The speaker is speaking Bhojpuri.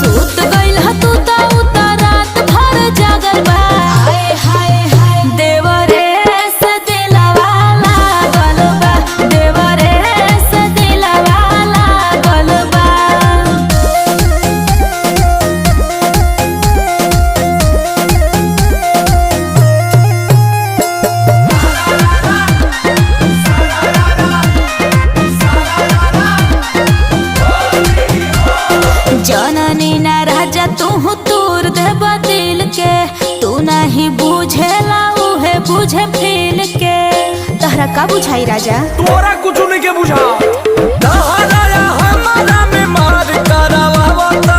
सूत गइल ह तू त उतर रात भर जागल बा। हाय हाय हाय देवरे से दिलवा लागल बा, देवरे से दिलवा लागल बा। जननी ना राजा तू तूर देब दिल के, तू नहीं बुझेला उहे बुझे फील के। तहरा का बुझाई राजा? तोरा कुछ नहीं के बुझा। हमारा में मार करावावता